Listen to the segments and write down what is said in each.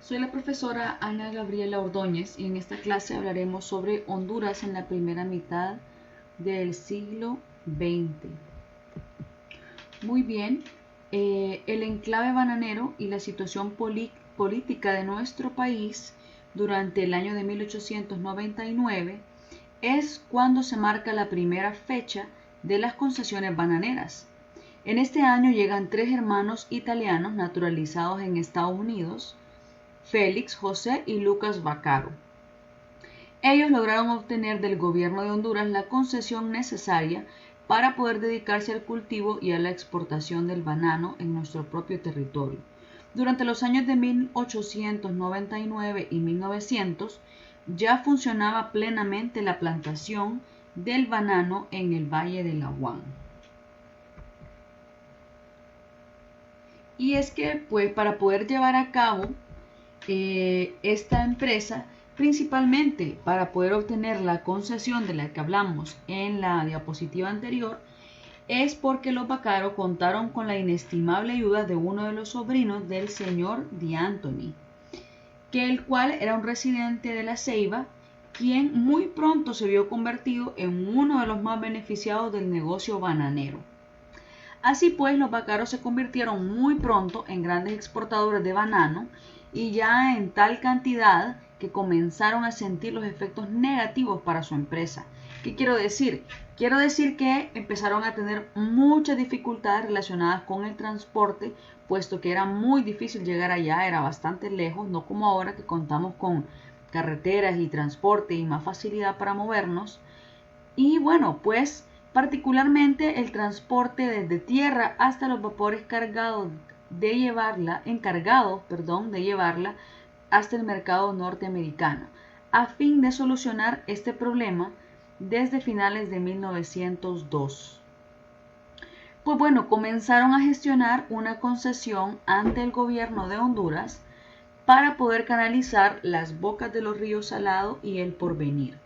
Soy la profesora Ana Gabriela Ordóñez y en esta clase hablaremos sobre Honduras en la primera mitad del siglo XX. Muy bien, el enclave bananero y la situación política de nuestro país durante el año de 1899 es cuando se marca la primera fecha de las concesiones bananeras. En este año llegan 3 hermanos italianos naturalizados en Estados Unidos, Félix, José y Lucas Vaccaro. Ellos lograron obtener del gobierno de Honduras la concesión necesaria para poder dedicarse al cultivo y a la exportación del banano en nuestro propio territorio. Durante los años de 1899 y 1900 ya funcionaba plenamente la plantación del banano en el Valle del Aguán. Y es que, pues, para poder llevar a cabo esta empresa, principalmente para poder obtener la concesión de la que hablamos en la diapositiva anterior, es porque los Vaccaro contaron con la inestimable ayuda de uno de los sobrinos del señor D'Antoni, que el cual era un residente de La Ceiba, quien muy pronto se vio convertido en uno de los más beneficiados del negocio bananero. Así pues, los Vaccaro se convirtieron muy pronto en grandes exportadores de banano y ya en tal cantidad que comenzaron a sentir los efectos negativos para su empresa. ¿Qué quiero decir? Quiero decir que empezaron a tener muchas dificultades relacionadas con el transporte, puesto que era muy difícil llegar allá, era bastante lejos, no como ahora que contamos con carreteras y transporte y más facilidad para movernos. Y bueno, pues particularmente el transporte desde tierra hasta los vapores encargados de llevarla hasta el mercado norteamericano, a fin de solucionar este problema desde finales de 1902. Pues bueno, comenzaron a gestionar una concesión ante el gobierno de Honduras para poder canalizar las bocas de los ríos Salado y el Porvenir,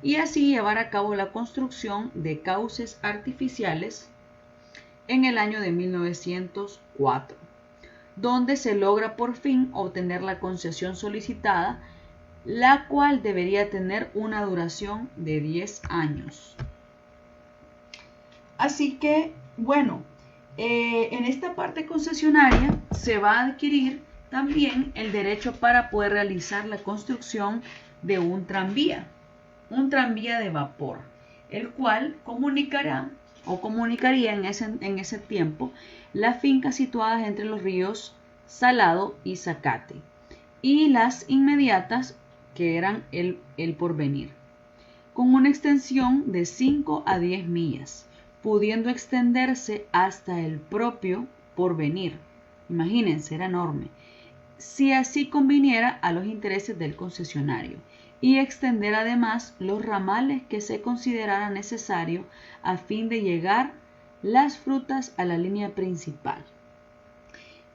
y así llevar a cabo la construcción de cauces artificiales en el año de 1904, donde se logra por fin obtener la concesión solicitada, la cual debería tener una duración de 10 años. Así que, bueno, en esta parte concesionaria se va a adquirir también el derecho para poder realizar la construcción de un tranvía de vapor, el cual comunicaría en ese tiempo las fincas situadas entre los ríos Salado y Zacate y las inmediatas, que eran el Porvenir, con una extensión de 5 a 10 millas, pudiendo extenderse hasta el propio Porvenir. Imagínense, era enorme, si así conviniera a los intereses del concesionario, y extender además los ramales que se considerara necesario a fin de llegar las frutas a la línea principal.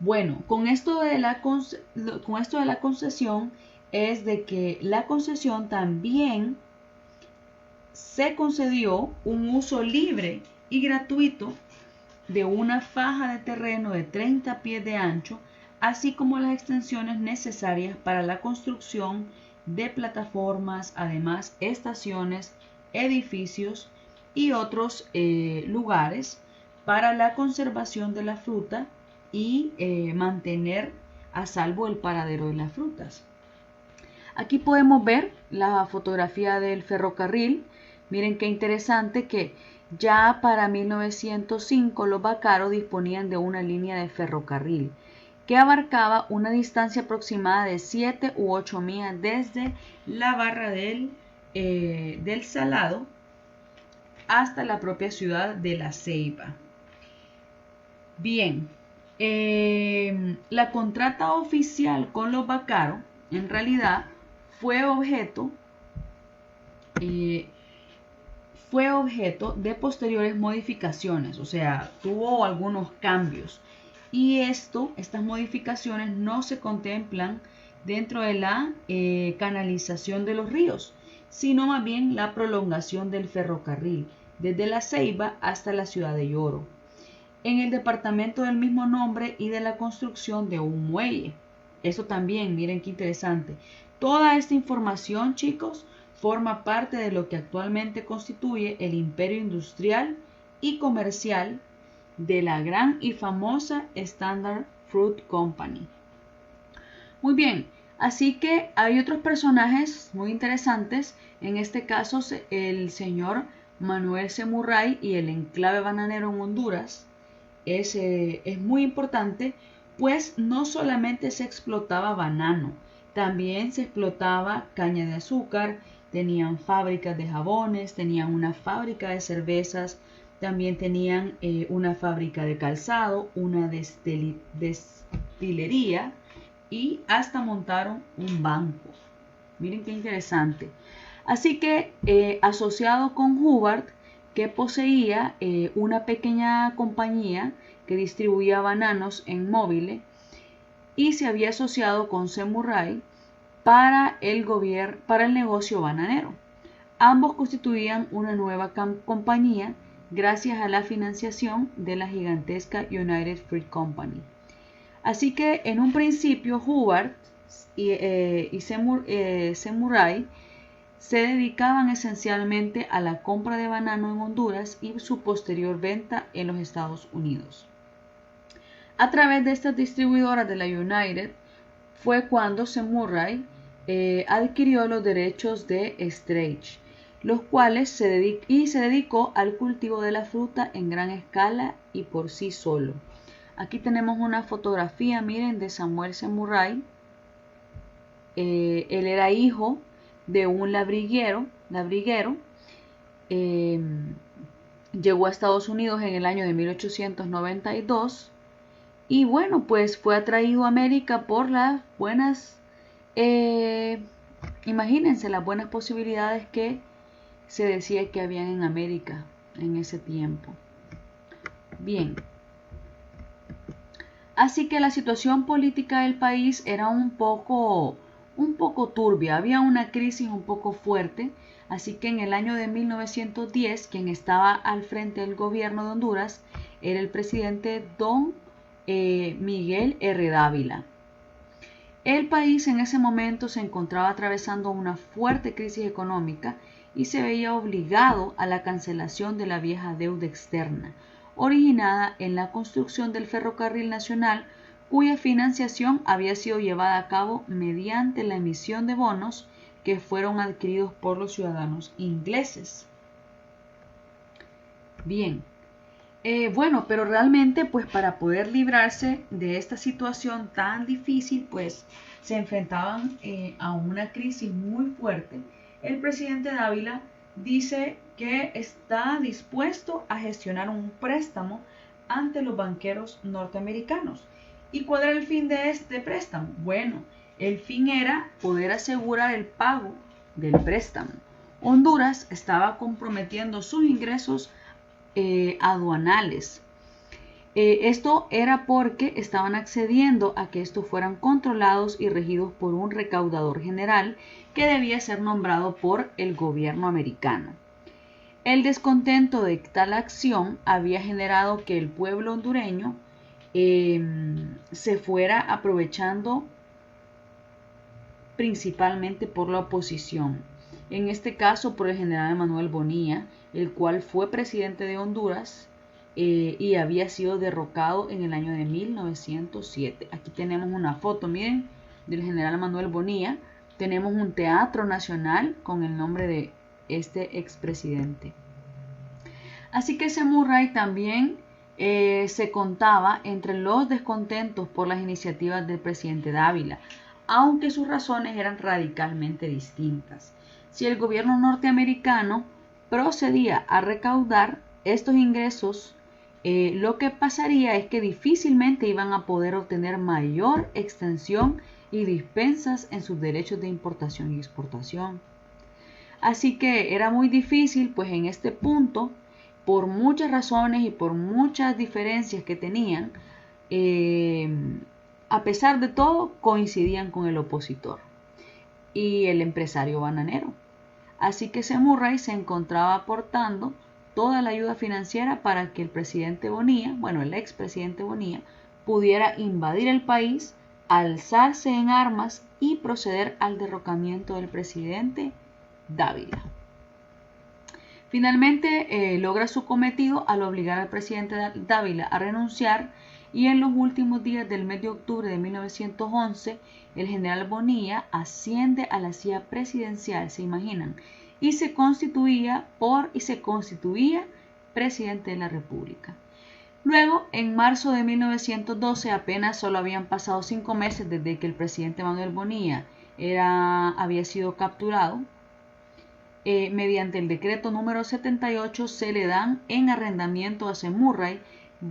Bueno, con esto de la concesión es de que la concesión también se concedió un uso libre y gratuito de una faja de terreno de 30 pies de ancho, así como las extensiones necesarias para la construcción de plataformas, además estaciones, edificios y otros lugares para la conservación de la fruta y mantener a salvo el paradero de las frutas. Aquí podemos ver la fotografía del ferrocarril. Miren qué interesante que ya para 1905 los Vaccaro disponían de una línea de ferrocarril que abarcaba una distancia aproximada de 7 u 8 millas desde la barra del Salado hasta la propia ciudad de La Ceiba. Bien, la contrata oficial con los Vaccaro en realidad fue objeto de posteriores modificaciones, o sea, tuvo algunos cambios. Y estas modificaciones no se contemplan dentro de la canalización de los ríos, sino más bien la prolongación del ferrocarril desde La Ceiba hasta la ciudad de Yoro, en el departamento del mismo nombre, y de la construcción de un muelle. Eso también, miren qué interesante. Toda esta información, chicos, forma parte de lo que actualmente constituye el imperio industrial y comercial de la gran y famosa Standard Fruit Company. Muy bien, así que hay otros personajes muy interesantes. En este caso, el señor Manuel C. Murray y el enclave bananero en Honduras es muy importante, pues no solamente se explotaba banano, también se explotaba caña de azúcar, tenían fábricas de jabones, tenían una fábrica de cervezas, también tenían una fábrica de calzado, una destilería y hasta montaron un banco. Miren qué interesante. Así que asociado con Hubbard, que poseía una pequeña compañía que distribuía bananos en móviles, y se había asociado con C. Murray para el negocio bananero. Ambos constituían una nueva compañía gracias a la financiación de la gigantesca United Fruit Company. Así que en un principio Hubbard y C. Murray se dedicaban esencialmente a la compra de banano en Honduras y su posterior venta en los Estados Unidos. A través de estas distribuidoras de la United fue cuando C. Murray adquirió los derechos de Stretch, los cuales se dedicó al cultivo de la fruta en gran escala y por sí solo. Aquí tenemos una fotografía, miren, de Samuel C. Murray. Él era hijo de un labriguero. Llegó a Estados Unidos en el año de 1892 y bueno, pues fue atraído a América por las buenas, imagínense las buenas posibilidades que se decía que habían en América en ese tiempo. Bien. Así que la situación política del país era un poco turbia, había una crisis un poco fuerte, así que en el año de 1910 quien estaba al frente del gobierno de Honduras era el presidente don Miguel R. Dávila. El país en ese momento se encontraba atravesando una fuerte crisis económica y se veía obligado a la cancelación de la vieja deuda externa, originada en la construcción del ferrocarril nacional, cuya financiación había sido llevada a cabo mediante la emisión de bonos que fueron adquiridos por los ciudadanos ingleses. Bien, bueno, pero realmente pues para poder librarse de esta situación tan difícil, pues se enfrentaban a una crisis muy fuerte. El presidente Dávila dice que está dispuesto a gestionar un préstamo ante los banqueros norteamericanos. ¿Y cuál era el fin de este préstamo? Bueno, el fin era poder asegurar el pago del préstamo. Honduras estaba comprometiendo sus ingresos aduanales. Esto era porque estaban accediendo a que estos fueran controlados y regidos por un recaudador general que debía ser nombrado por el gobierno americano. El descontento de tal acción había generado que el pueblo hondureño se fuera aprovechando principalmente por la oposición. En este caso por el general Emanuel Bonilla, el cual fue presidente de Honduras y había sido derrocado en el año de 1907. Aquí tenemos una foto, miren, del general Emanuel Bonilla. Tenemos un teatro nacional con el nombre de este expresidente. Así que C. Murray también se contaba entre los descontentos por las iniciativas del presidente Dávila, aunque sus razones eran radicalmente distintas. Si el gobierno norteamericano procedía a recaudar estos ingresos, lo que pasaría es que difícilmente iban a poder obtener mayor extensión y dispensas en sus derechos de importación y exportación. Así que era muy difícil, pues en este punto, por muchas razones y por muchas diferencias que tenían, a pesar de todo, coincidían con el opositor y el empresario bananero. Así que C. Murray se encontraba aportando toda la ayuda financiera para que el presidente Bonilla, bueno, el expresidente Bonilla, pudiera invadir el país alzarse en armas y proceder al derrocamiento del presidente Dávila. Finalmente logra su cometido al obligar al presidente Dávila a renunciar, y en los últimos días del mes de octubre de 1911 el general Bonilla asciende a la silla presidencial, se imaginan, y se constituía presidente de la República. Luego, en marzo de 1912, apenas solo habían pasado 5 meses desde que el presidente Manuel Bonilla había sido capturado, mediante el decreto número 78 se le dan en arrendamiento a Semurray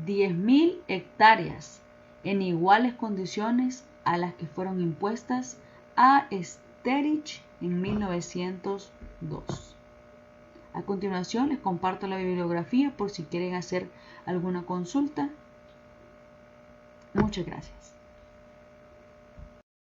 10.000 hectáreas en iguales condiciones a las que fueron impuestas a Esterich en 1902. A continuación les comparto la bibliografía por si quieren hacer alguna consulta. Muchas gracias.